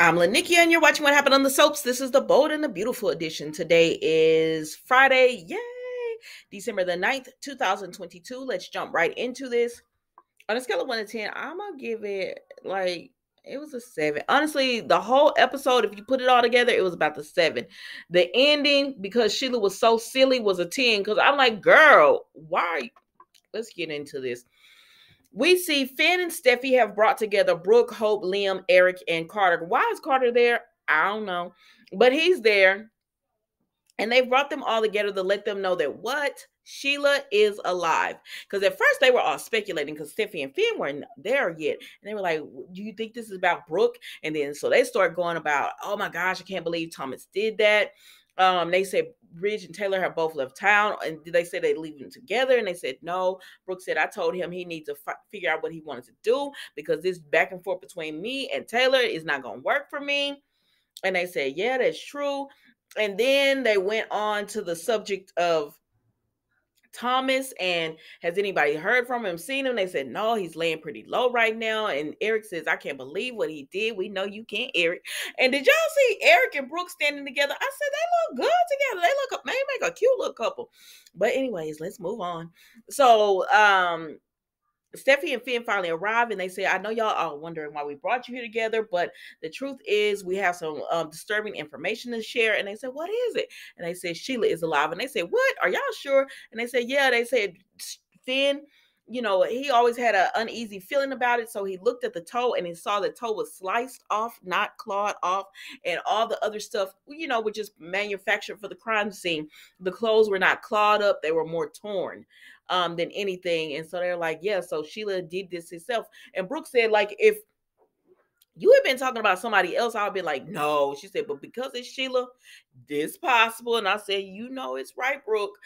I'm Lanikia, and you're watching What Happened on the Soaps. This is the Bold and the Beautiful edition. Today is Friday, yay! December the 9th, 2022. Let's jump right into this. On a scale of 1 to 10, I'm going to give it it was a 7. Honestly, the whole episode, if you put it all together, it was about the 7. The ending, because Sheila was so silly, was a 10. Because I'm like, girl, why are you... Let's get into this. We see Finn and Steffi have brought together Brooke, Hope, Liam, Eric, and Carter. Why is Carter there? I don't know. But he's there. And they brought them all together to let them know that what? Sheila is alive. Because at first they were all speculating because Steffi and Finn weren't there yet. And they were like, do you think this is about Brooke? And then so they start going about, oh my gosh, I can't believe Thomas did that. They said Ridge and Taylor have both left town, and they said they leave them together, and they said no. Brooke said, I told him he needs to figure out what he wanted to do because this back and forth between me and Taylor is not going to work for me. And they said, yeah, that's true. And then they went on to the subject of Thomas, and has anybody heard from him, seen him? They said no, he's laying pretty low right now. And Eric says, I can't believe what he did. We know you can't, Eric. And did y'all see Eric and Brooke standing together? I said they look good together. They make a cute little couple. But anyways, let's move on. So Steffi and Finn finally arrive, and they say, I know y'all are wondering why we brought you here together, but the truth is we have some disturbing information to share. And they said, what is it? And they said, Sheila is alive. And they said, what? Are y'all sure? And they said, yeah. They said, Finn, he always had an uneasy feeling about it. So he looked at the toe and he saw the toe was sliced off, not clawed off. And all the other stuff, were just manufactured for the crime scene. The clothes were not clawed up. They were more torn than anything. And so they're like, yeah, so Sheila did this herself. And Brooke said, if you had been talking about somebody else, I would be like, no. She said, but because it's Sheila, this possible. And I said, it's right, Brooke.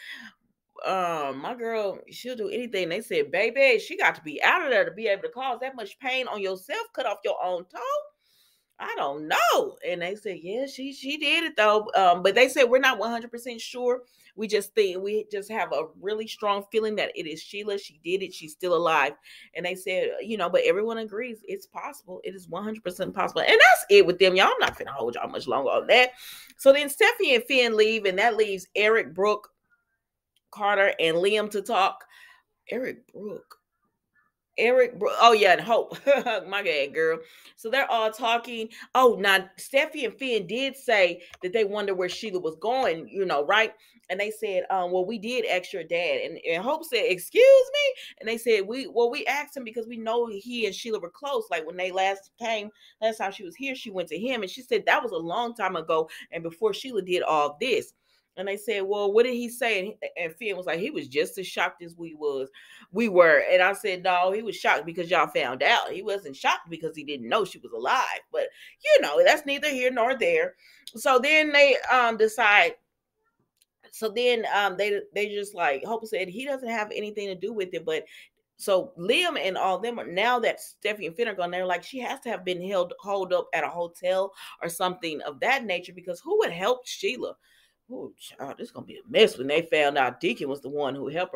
My girl, she'll do anything. They said, baby, she got to be out of there to be able to cause that much pain on yourself, cut off your own toe. I don't know. And they said, yeah, she did it though. But they said, we're not 100% sure. We just have a really strong feeling that it is Sheila. She did it. She's still alive. And they said, but everyone agrees it's possible. It is 100% possible. And that's it with them. Y'all, I'm not finna hold y'all much longer on that. So then Steffi and Finn leave, and that leaves Eric, Brooke, Carter, and Liam to talk. Oh yeah, and Hope. My God, girl. So they're all talking. Oh, now Steffi and Finn did say that they wonder where Sheila was going, right? And they said, well, we did ask your dad. And Hope said, excuse me? And they said, we asked him because we know he and Sheila were close. Like when they last time she was here, she went to him. And she said that was a long time ago and before Sheila did all this. And they said, well, what did he say? And Finn was like, he was just as shocked as we were. And I said, no, he was shocked because y'all found out. He wasn't shocked because he didn't know she was alive. But, that's neither here nor there. So then they decide. So then they just like, Hope said he doesn't have anything to do with it. But so Liam and all them are, now that Steffi and Finn are gone, they're like, she has to have been held up at a hotel or something of that nature, because who would help Sheila? Oh, child, this is gonna be a mess when they found out Deacon was the one who helped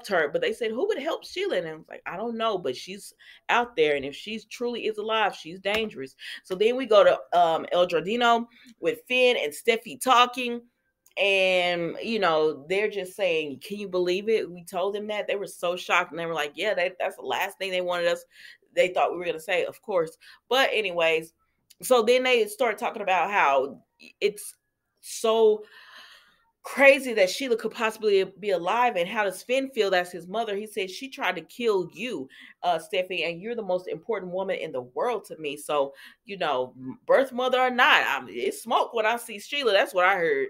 her. But they said, who would help Sheila? And I was like, I don't know, but she's out there, and if she's truly is alive, she's dangerous. So then we go to El Giardino with Finn and Steffi talking. And they're just saying, can you believe it? We told them that. They were so shocked, and they were like, yeah, that's the last thing they thought we were gonna say, of course. But anyways, so then they start talking about how it's so crazy that Sheila could possibly be alive, and how does Finn feel? That's his mother. He said, she tried to kill you, Steffi, and you're the most important woman in the world to me. So, birth mother or not, it's smoke when I see Sheila. That's what I heard.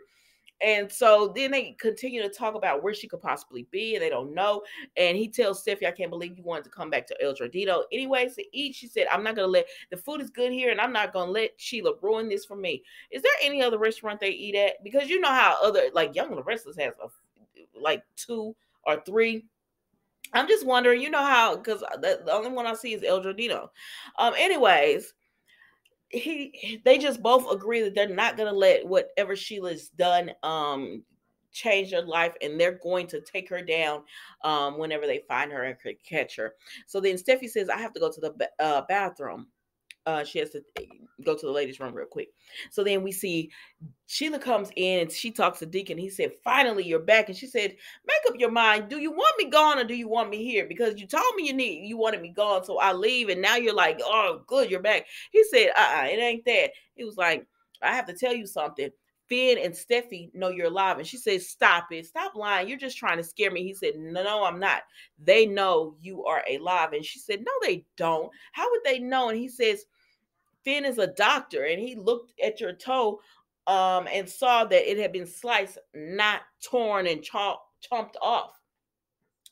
And so then they continue to talk about where she could possibly be, and they don't know. And he tells Steffi, I can't believe you wanted to come back to El Giardino anyways to eat. She said, I'm not going to let, the food is good here, and I'm not going to let Sheila ruin this for me. Is there any other restaurant they eat at? Because you know how other, Young Wrestlers has 2 or 3. I'm just wondering, how, because the only one I see is El Giardino. Anyways, they just both agree that they're not going to let whatever Sheila's done change her life, and they're going to take her down whenever they find her and could catch her. So then Steffi says, I have to go to the bathroom. She has to go to the ladies' room real quick. So then we see Sheila comes in and she talks to Deacon. He said, "Finally, you're back." And she said, "Make up your mind. Do you want me gone or do you want me here? Because you told me you wanted me gone, so I leave, and now you're like, oh, good, you're back." He said, it ain't that. He was like, "I have to tell you something. Finn and Steffi know you're alive." And she said, "Stop it. Stop lying. You're just trying to scare me." He said, No, I'm not. They know you are alive." And she said, "No, they don't. How would they know?" And he says, "Finn is a doctor, and he looked at your toe and saw that it had been sliced, not torn and chomped off."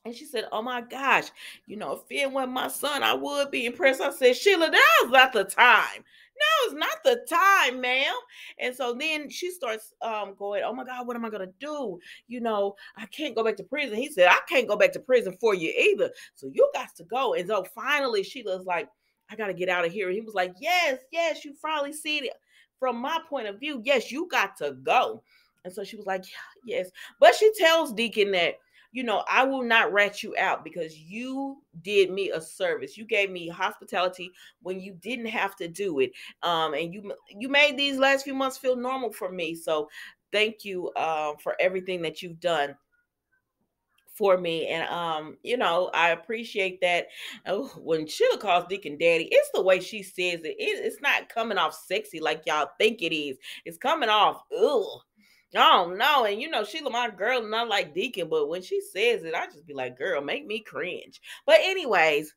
And she said, "Oh my gosh, if Finn wasn't my son, I would be impressed." I said, "Sheila, now's not the time. Now is not the time, ma'am." And so then she starts going, "Oh my God, what am I going to do? I can't go back to prison." He said, "I can't go back to prison for you either. So you got to go." And so finally Sheila's like, "I got to get out of here." And he was like, "Yes, yes, you finally see it from my point of view. Yes, you got to go." And so she was like, "Yeah, yes." But she tells Deacon that, "I will not rat you out because you did me a service. You gave me hospitality when you didn't have to do it. And you made these last few months feel normal for me. So thank you for everything that you've done for me." And I appreciate that. Oh, when Sheila calls Deacon daddy, it's the way she says it. It's not coming off sexy like y'all think it is. It's coming off, ugh. Oh no. And Sheila, my girl, not like Deacon, but when she says it, I just be like, girl, make me cringe. But anyways,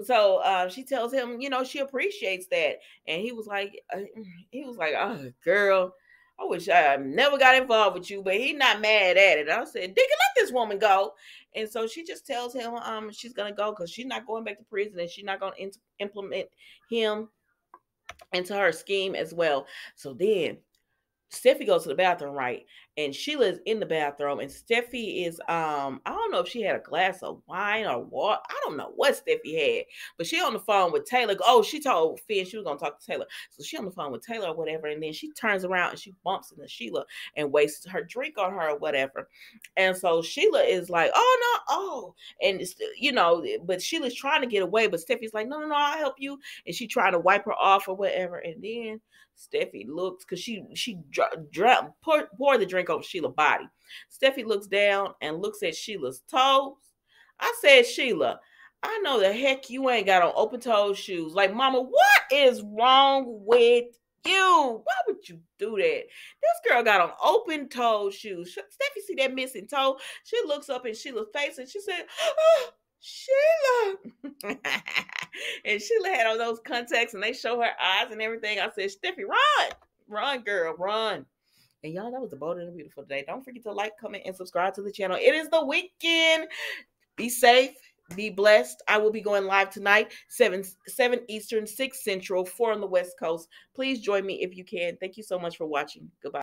so she tells him, she appreciates that. And he was like, "Oh, girl, I wish I never got involved with you," but he not mad at it. I said, "Deacon, let this woman go." And so she just tells him she's gonna go because she's not going back to prison, and she's not gonna implement him into her scheme as well. So then Steffi goes to the bathroom, right? And Sheila is in the bathroom, and Steffi is I don't know if she had a glass of wine or what. I don't know what Steffi had, but she on the phone with Taylor. Oh, she told Finn she was gonna talk to Taylor. So she on the phone with Taylor or whatever, and then she turns around and she bumps into Sheila and wastes her drink on her or whatever. And so Sheila is like, "Oh no, oh," and but Sheila's trying to get away, but Steffi's like, "No, no, no, I'll help you." And she trying to wipe her off or whatever, and then Steffi looks, because she pour the drink over Sheila's body. Steffi looks down and looks at Sheila's toes. I said, "Sheila, I know the heck you ain't got on open toe shoes. Like, mama, what is wrong with you? Why would you do that?" This girl got on open toe shoes. Steffi see that missing toe. She looks up in Sheila's face and she said, "Oh, Sheila." And Sheila had on those contacts and they show her eyes and everything. I said, "Steffi, run. Run, girl, run." And y'all, that was the Bold and the Beautiful today. Don't forget to like, comment, and subscribe to the channel. It is the weekend. Be safe. Be blessed. I will be going live tonight, 7 Eastern, 6 Central, 4 on the West Coast. Please join me if you can. Thank you so much for watching. Goodbye.